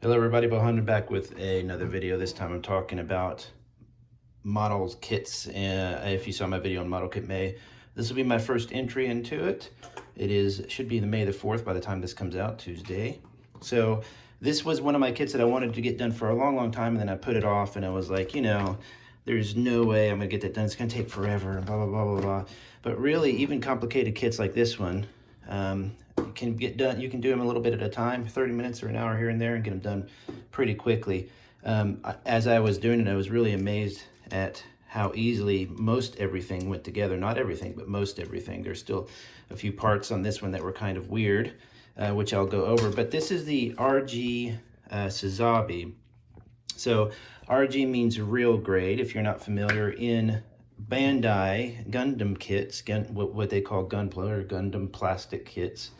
Hello everybody, beau-hindman back with another video. This time I'm talking about models kits. If you saw my video on Model Kit May, this will be my first entry into it. Should be the May the 4th by the time this comes out, Tuesday. So this was one of my kits that I wanted to get done for a long time, and then I put it off and I was like, there's no way I'm gonna get that done. It's gonna take forever and blah, blah, blah, blah, blah. But really, even complicated kits like this one, can get done. You can do them a little bit at a time, 30 minutes or an hour here and there, and get them done pretty quickly. As I was doing it, I was really amazed at how easily most everything went together. Not everything, but most everything. There's still a few parts on this one that were kind of weird, which I'll go over. But this is the rg-sazabi. So RG means real grade. If you're not familiar, in Bandai Gundam kits, what they call Gunpla or Gundam plastic kits,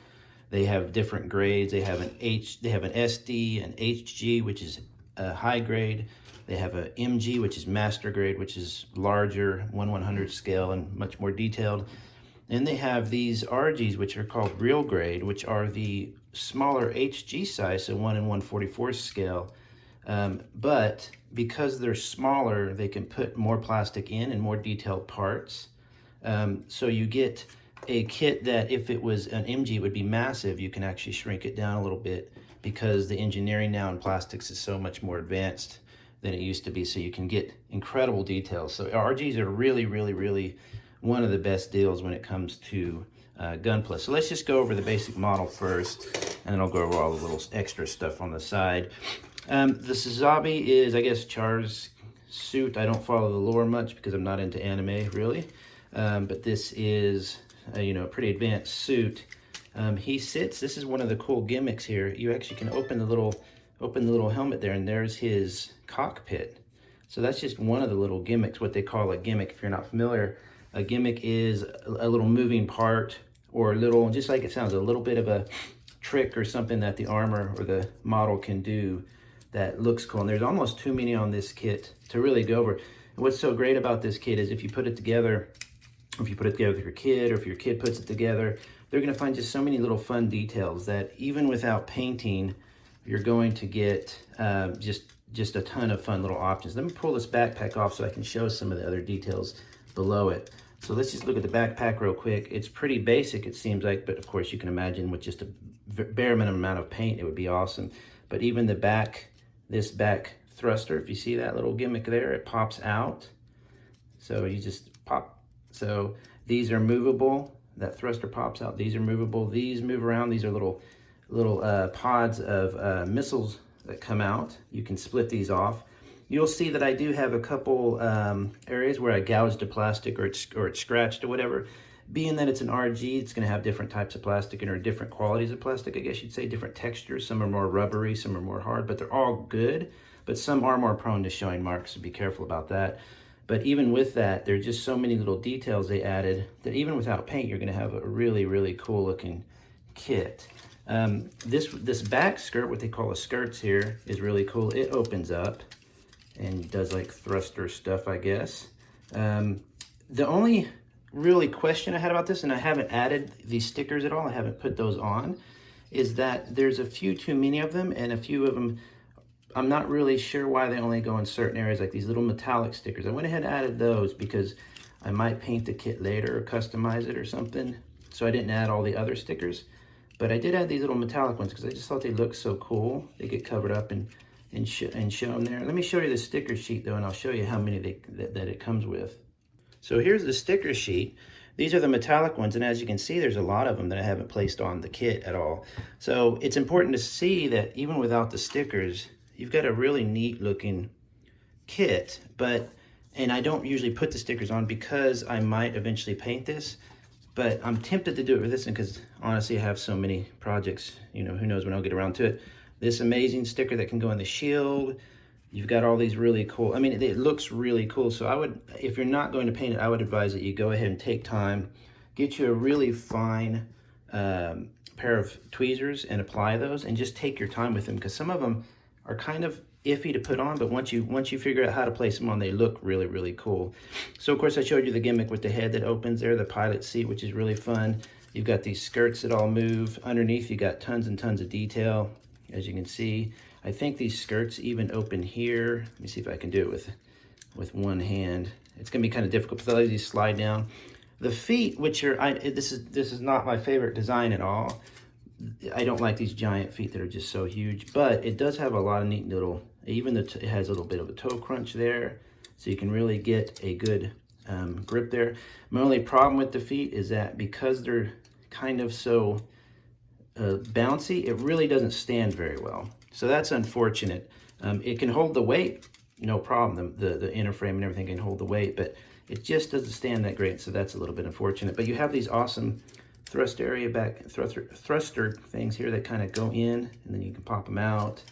they have different grades. They have an SD, an HG, which is a high grade. They have a MG, which is master grade, which is larger, 1/100 scale and much more detailed. And they have these RGs, which are called real grade, which are the smaller HG size, so 1 in 1/44 scale. But because they're smaller, they can put more plastic in and more detailed parts. So you get a kit that if it was an MG, it would be massive. You can actually shrink it down a little bit because the engineering now in plastics is so much more advanced than it used to be. So you can get incredible details. So RGs are really one of the best deals when it comes to Gunpla. So let's just go over the basic model first, and then I'll go over all the little extra stuff on the side. The Sazabi is, I guess, Char's suit. I don't follow the lore much because I'm not into anime, really. But this is, a pretty advanced suit. He sits, this is one of the cool gimmicks here. You actually can open the little helmet there, and there's his cockpit. So that's just one of the little gimmicks, what they call a gimmick. If you're not familiar, a gimmick is a little moving part, or a little, just like it sounds, a little bit of a trick or something that the armor or the model can do that looks cool. And there's almost too many on this kit to really go over. And what's so great about this kit is if you put it together, or if you put it together with your kid, or if your kid puts it together, they're gonna find just so many little fun details that even without painting, you're going to get just a ton of fun little options. Let me pull this backpack off so I can show some of the other details below it. So let's just look at the backpack real quick. It's pretty basic, it seems like, but of course you can imagine with just a bare minimum amount of paint, it would be awesome. But even the back, this back thruster, if you see that little gimmick there, it pops out. So you just pop. So these are movable. That thruster pops out. These are movable. These move around. These are little pods of missiles that come out. You can split these off. You'll see that I do have a couple areas where I gouged the plastic, or it's scratched or whatever. Being that it's an RG, it's going to have different types of plastic and different qualities of plastic, I guess you'd say, different textures. Some are more rubbery, some are more hard, but they're all good. But some are more prone to showing marks, so be careful about that. But even with that, there are just so many little details they added that even without paint, you're going to have a really cool looking kit. This back skirt, what they call the skirts here, is really cool. It opens up and does like thruster stuff, I guess. The only really question I had about this, and I haven't added these stickers at all, I haven't put those on, is that there's a few too many of them, and a few of them, I'm not really sure why they only go in certain areas, like these little metallic stickers. I went ahead and added those because I might paint the kit later or customize it or something, so I didn't add all the other stickers. But I did add these little metallic ones because I just thought they looked so cool. They get covered up and shown there. Let me show you the sticker sheet though, and I'll show you how many that it comes with. So here's the sticker sheet. These are the metallic ones, and as you can see, there's a lot of them that I haven't placed on the kit at all. So it's important to see that even without the stickers, you've got a really neat looking kit. And I don't usually put the stickers on because I might eventually paint this, but I'm tempted to do it with this one because honestly I have so many projects, who knows when I'll get around to it. This amazing sticker that can go in the shield. You've got all these really cool, it looks really cool. So if you're not going to paint it, I would advise that you go ahead and take time, get you a really fine pair of tweezers and apply those, and just take your time with them, because some of them are kind of iffy to put on, but once you figure out how to place them on, they look really cool. So of course I showed you the gimmick with the head that opens there, the pilot seat, which is really fun. You've got these skirts that all move. Underneath you got tons and tons of detail, as you can see. I think these skirts even open here. Let me see if I can do it with one hand. It's gonna be kind of difficult because these slide down. The feet, which are, this is not my favorite design at all. I don't like these giant feet that are just so huge, but it does have a lot of neat little, even it has a little bit of a toe crunch there, so you can really get a good grip there. My only problem with the feet is that because they're kind of so bouncy, it really doesn't stand very well. So that's unfortunate. It can hold the weight, no problem. The inner frame and everything can hold the weight, but it just doesn't stand that great, so that's a little bit unfortunate. But you have these awesome thruster things here that kind of go in, and then you can pop them out.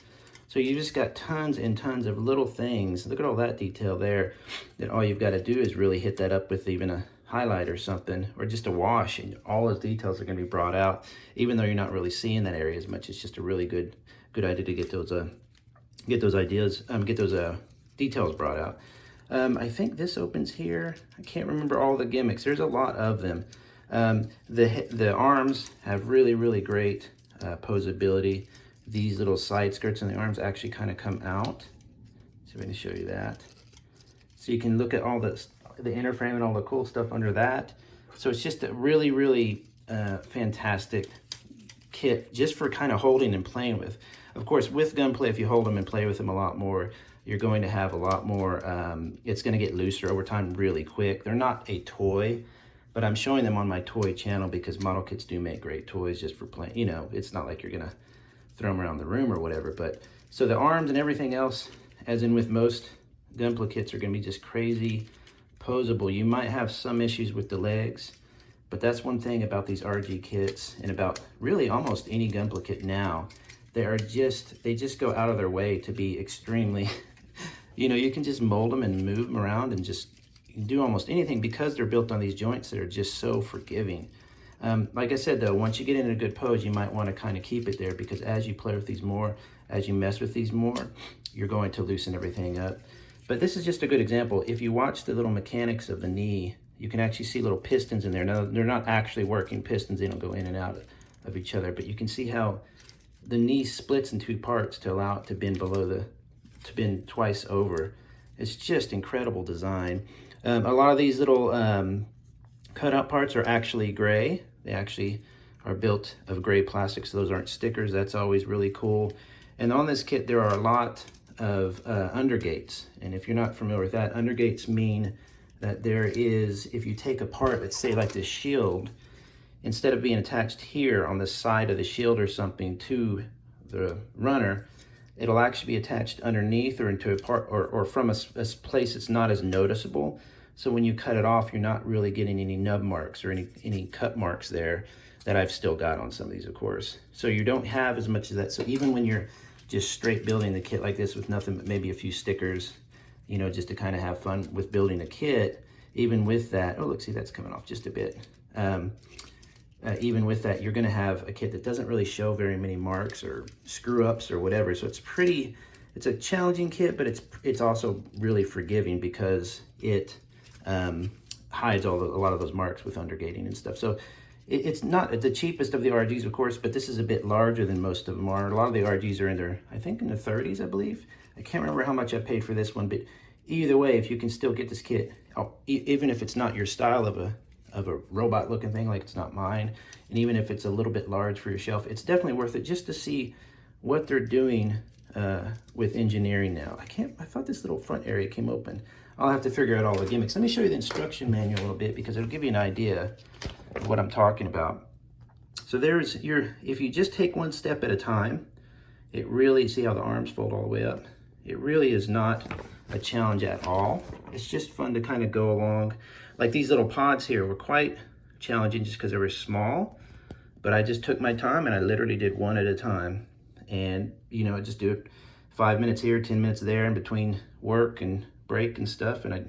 So you just got tons and tons of little things. Look at all that detail there, that all you've got to do is really hit that up with even a highlight or something, or just a wash, and all those details are going to be brought out, even though you're not really seeing that area as much. It's just a really good idea to get those details brought out. I think this opens here. I can't remember all the gimmicks. There's a lot of them. The arms have really great posability. These little side skirts on the arms actually kind of come out. See if I can show you that. So you can look at all the inner frame and all the cool stuff under that. So it's just a really fantastic kit just for kind of holding and playing with. Of course, with gunplay, if you hold them and play with them a lot more, you're going to have a lot more, it's going to get looser over time really quick. They're not a toy, but I'm showing them on my toy channel because model kits do make great toys just for playing. You know, it's not like you're going to throw them around the room or whatever. But so the arms and everything else, as in with most gunplay kits, are going to be just crazy posable. You might have some issues with the legs, but that's one thing about these RG kits and about really almost any gunplay kit now. They just go out of their way to be extremely, you know, you can just mold them and move them around and just do almost anything because they're built on these joints that are just so forgiving. Like I said, though, once you get in a good pose, you might want to kind of keep it there, because as you play with these more, as you mess with these more, you're going to loosen everything up. But this is just a good example. If you watch the little mechanics of the knee, you can actually see little pistons in there. Now, they're not actually working pistons. They don't go in and out of each other, but you can see how the knee splits in two parts to allow it to bend to bend twice over. It's just incredible design. A lot of these little cutout parts are actually gray. They actually are built of gray plastic, so those aren't stickers. That's always really cool. And on this kit, there are a lot of undergates. And if you're not familiar with that, undergates mean that there is, if you take apart, let's say like this shield, instead of being attached here on the side of the shield or something to the runner, it'll actually be attached underneath or into a part or from a place that's not as noticeable. So when you cut it off, you're not really getting any nub marks or any cut marks there that I've still got on some of these, of course. So you don't have as much of that. So even when you're just straight building the kit like this with nothing but maybe a few stickers, you know, just to kind of have fun with building a kit, even with that, oh, look, see, that's coming off just a bit. Even with that, you're going to have a kit that doesn't really show very many marks or screw-ups or whatever. So it's a challenging kit, but it's also really forgiving because it hides a lot of those marks with undergating and stuff. So it's not the cheapest of the RGs, of course, but this is a bit larger than most of them are. A lot of the RGs are in their, I think, in the 30s, I believe. I can't remember how much I paid for this one, but either way, if you can still get this kit, even if it's not your style of a robot looking thing, like it's not mine, and even if it's a little bit large for your shelf, it's definitely worth it just to see what they're doing with engineering now. I thought this little front area came open. I'll have to figure out all the gimmicks. Let me show you the instruction manual a little bit because it'll give you an idea of what I'm talking about. So if you just take one step at a time, it really, see how the arms fold all the way up? It really is not a challenge at all. It's just fun to kind of go along. Like these little pods here were quite challenging just because they were small, but I just took my time and I literally did one at a time. And, you know, I just do it 5 minutes here, 10 minutes there in between work and break and stuff. And I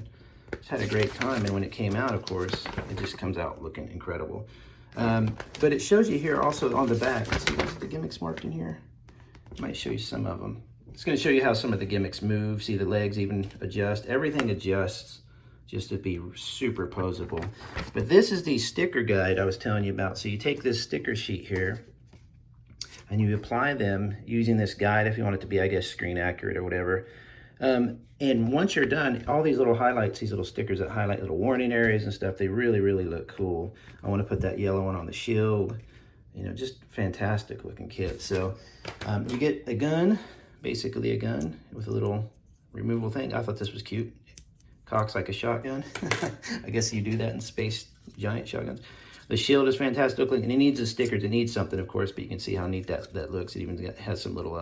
just had a great time. And when it came out, of course, it just comes out looking incredible. But it shows you here also on the back. Let's see, what's the gimmicks marked in here? I might show you some of them. It's going to show you how some of the gimmicks move. See, the legs even adjust. Everything adjusts just to be super posable. But this is the sticker guide I was telling you about. So you take this sticker sheet here. and you apply them using this guide if you want it to be, I guess, screen accurate or whatever. And once you're done, all these little highlights, these little stickers that highlight little warning areas and stuff, they really, really look cool. I want to put that yellow one on the shield. You know, just fantastic looking kit. So you get a gun, basically a gun with a little removable thing. I thought this was cute. Cocks like a shotgun. I guess you do that in space giant shotguns. The shield is fantastic looking, and it needs the stickers. It needs something, of course, but you can see how neat that looks. It even has some little,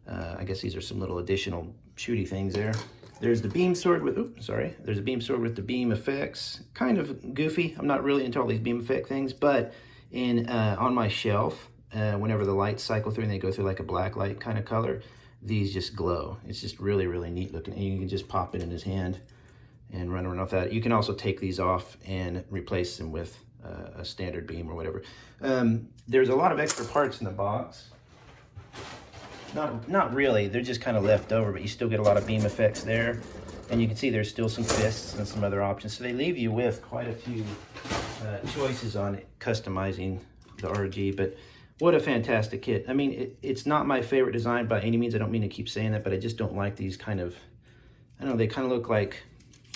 I guess these are some little additional shooty things there. There's the beam sword with, oops, sorry. There's a beam sword with the beam effects. Kind of goofy. I'm not really into all these beam effect things, but on my shelf, whenever the lights cycle through and they go through like a black light kind of color, these just glow. It's just really, really neat looking. And you can just pop it in his hand and run around with that. You can also take these off and replace them with a standard beam or whatever. There's a lot of extra parts in the box. Not really, they're just kind of left over, but you still get a lot of beam effects there. And you can see there's still some fists and some other options. So they leave you with quite a few choices on customizing the RG, but what a fantastic kit. I mean, it's not my favorite design by any means. I don't mean to keep saying that, but I just don't like these kind of, I don't know, they kind of look like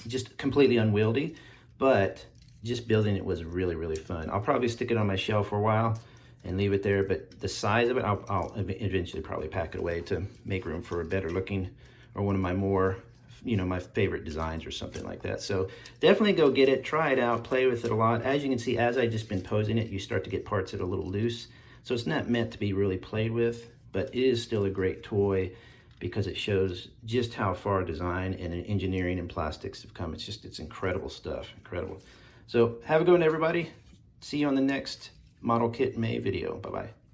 just completely unwieldy, but just building it was really, really fun. I'll probably stick it on my shelf for a while and leave it there, but the size of it, I'll eventually probably pack it away to make room for a better looking, or one of my more, you know, my favorite designs or something like that. So definitely go get it, try it out, play with it a lot. As you can see, as I just been posing it, you start to get parts that are a little loose. So it's not meant to be really played with, but it is still a great toy because it shows just how far design and engineering and plastics have come. It's incredible stuff, incredible. So have a good one, everybody. See you on the next Model Kit May video. Bye-bye.